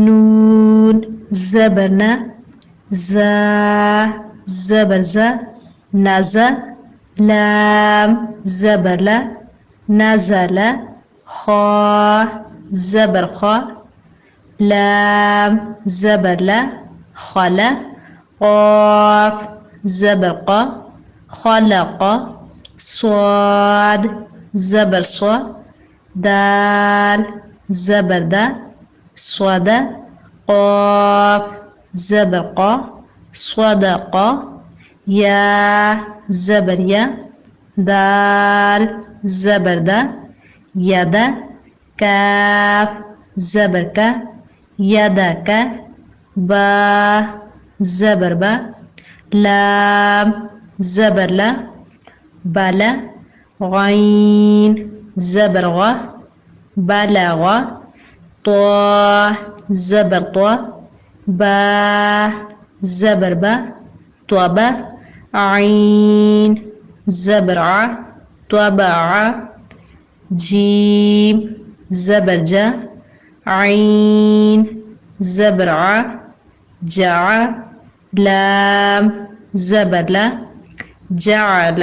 نون زبرنا زا زبرزا نزا لام زبرلا نزل خا زبرخا لام زبرلا خلا قاف زبرقا خلق صاد زبرصا دال زبردا صدا قاف زبرقا صدقا يا زبريا دال زبردا يدا كاف زبركا يدك با زبربا لام زبرلا بلا غين زبرغا بلغا طا زبرطا با زبربا طبا عين زبرع طبع جيم زبرجا عين زبرع جع لام زبرلا جعل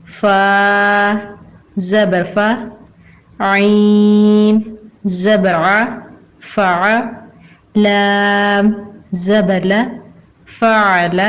فا زبرفا عين زبرع فع لام زبرلا فعل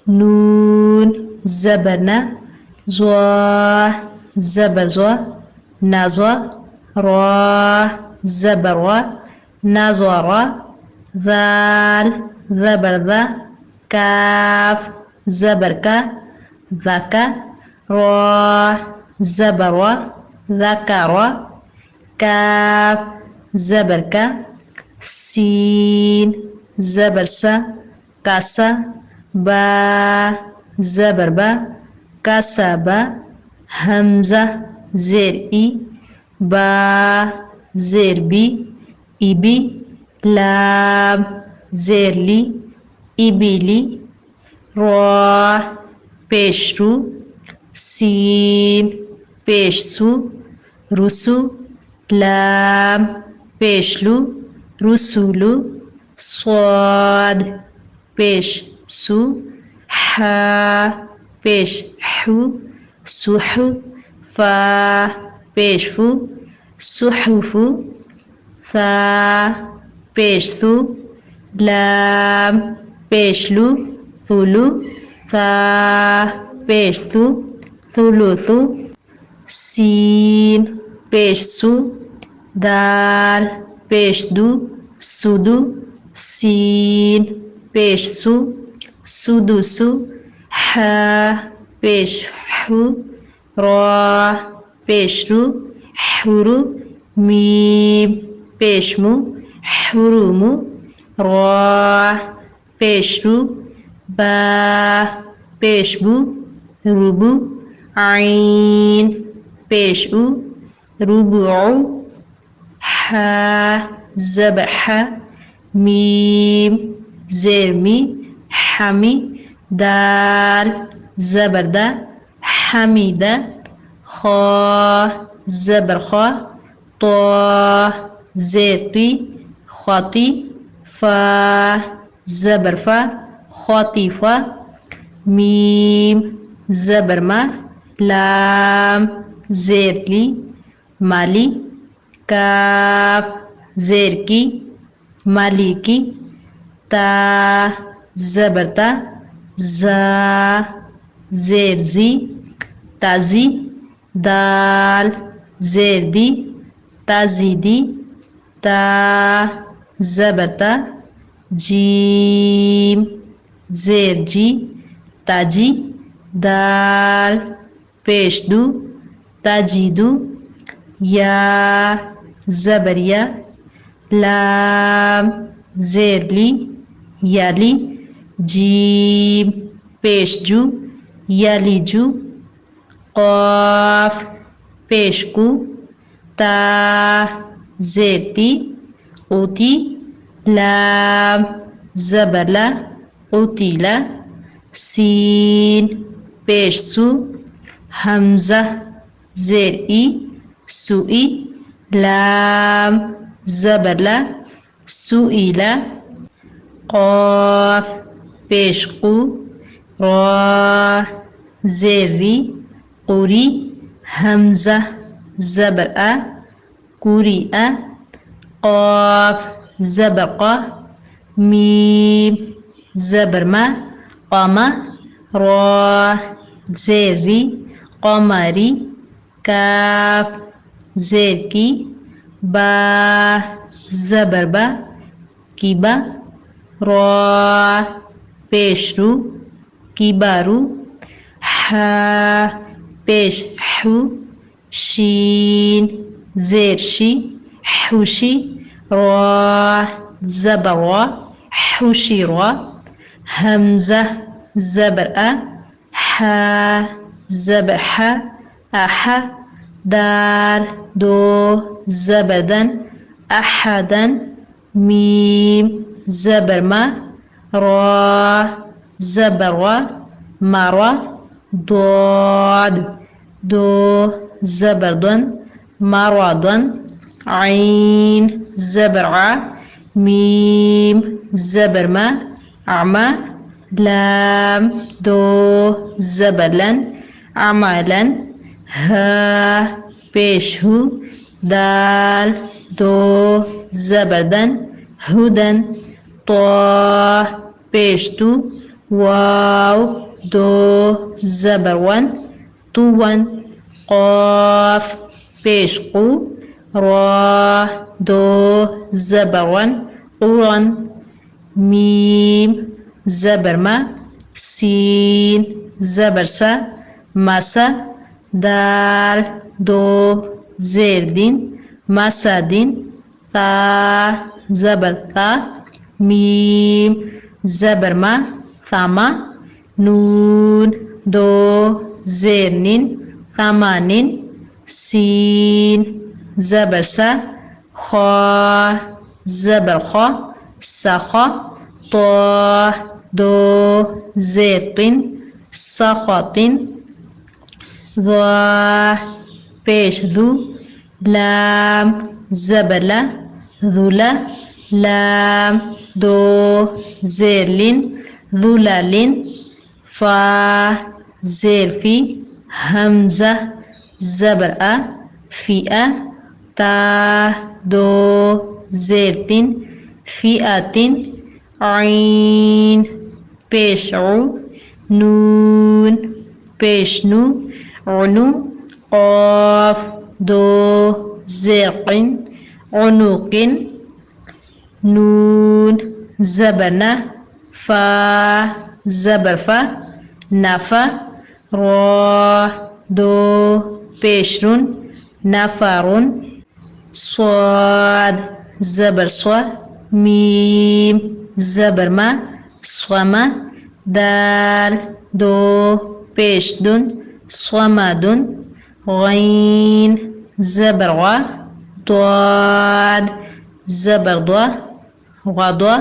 نون زبرنا زوا زبرزوا نزوا را زبروا نزورا ذال زبرذا كاف زبركا ذكا را زبروا ذكروا كاف زبركا سين زبرسا كاسا با زبربا كاسبا همزة زير إي با زير بي إبي لام زير لي إبلي را پیشرو سين پیشسو رسو لام پیشلو رسولو صاد پیشسو حا پیشحو سحو فا پیشفو سحفو فا پیشثو لام پیشلو ثلو فا پیشثو ثلثو سين پیشسو دال پیشدو سدو سين پیشسو سدوسو حا پیشحو را پیشرو حرو ميم پیشمو حرمو را پیشرو با پیشبو ربو عين پیشو ربوع حا زبح ميم زرمي حمي دال زبردا حميدة خا زبرخا طا زيطي خاطي فا زبرفا خاطفا ميم زبرما لام زيرلي مالي كاف زيركي مالكي تا زبرتا زا زيرزي تازي دال زيردي تازيدي تا زبرتا جيم زيرجي تاجي دال پیشدو تاجيدو يا زبريا لام زيرلي يالي جيم پیشجو ياليجو قاف پیشکو تا زيتي قوتي لام زبرلا قوتيلا سين پیشسو همزة زرعي سوئي لام زبر لا سئل قاف بشقو را زري قري همزة زبر قرئ قاف زبر ميم زبر ما قام را زري قمري كاف زركي با زبر با كيبا را پیشرو كيبارو ح پیش حو شين زرشي حوشي را زبر حوشي را همزة زبر ح زبر ح أح دال دو زبدا أحدا ميم زبر ما را زبر مرة ضاد دو زبر دون مرض عين زبر ميم زبر ما أعمى لام دو زبر لن عملا ها بيشه دال دو زبردن هدن طا بيشتو واو دو زبرون طوان قاف بيشقو را دو زبرون قران ميم زبرما سين زبرسا مسا دال دو زردين مسادين تا زبر تا ميم زبر ما ثما نون دو زرنين ثمانين سين زبر سا خا زبر خا سخا طا دو زرقين سخاطين ضا پیش ذو لام زبلا ذولا لام دو زرلين ذلالين فا زرفي همزة زبر فئة تا دو زرتين فئة عين پیشعو نون پیشنو عنو قاف دو زرق عنق نون زبرنا فا زبر فا نفا را دو پیشرون نفرون صاد زبر صا ميم زبر ما صما دال دو پیشدون صمدون غين زبر غا ضاد زبر ضا غضا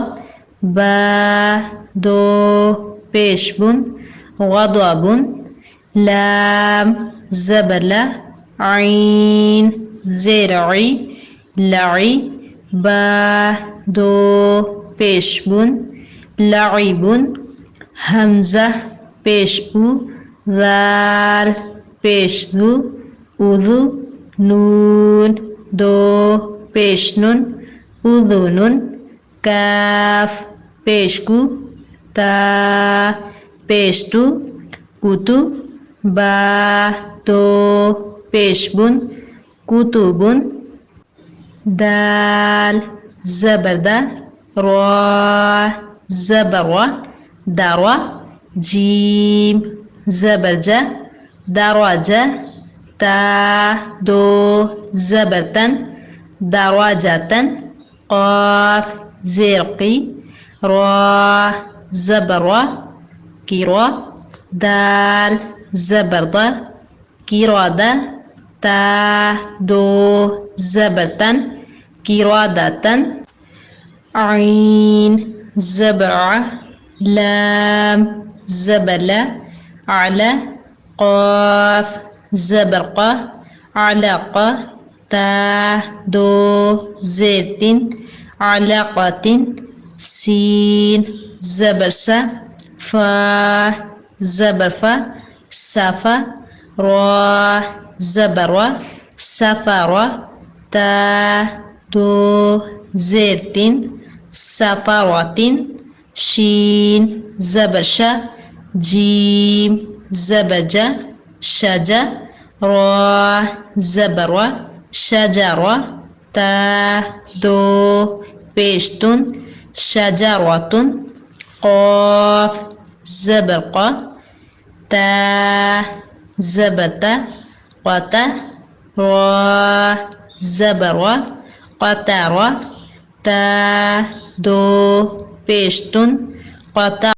با دو پیشبون غضبون لام زبر لا عين زرعي لعي با دو پیشبون لعبون همزة پیشبو ذال پیشدو اذو نون دو پیشنون اذنون کاف پیشکو تا پیشتو کوتو با دو پیشبون کتبون دال زبرده را زبر دروا جيم زبرجة دراجة تا دو زبرتن دراجة قاف زرقي را زبروا كيروا دال زبردة كيرادة تا دو زبرتن كيرادة عين زبرة لام زبلة على قاف زبرقة علقة تا دو زيت علقة سين زبر سا فا زبر فا سفا را زبر و سفر تا دو زيت سفرة شين زبر شا جيم زبر جا شجا را زبر و شجرة تا دو بيشتون شجرة قاف زبرق تا زبت قت را زبر و قطر تا دو بيشتون قطر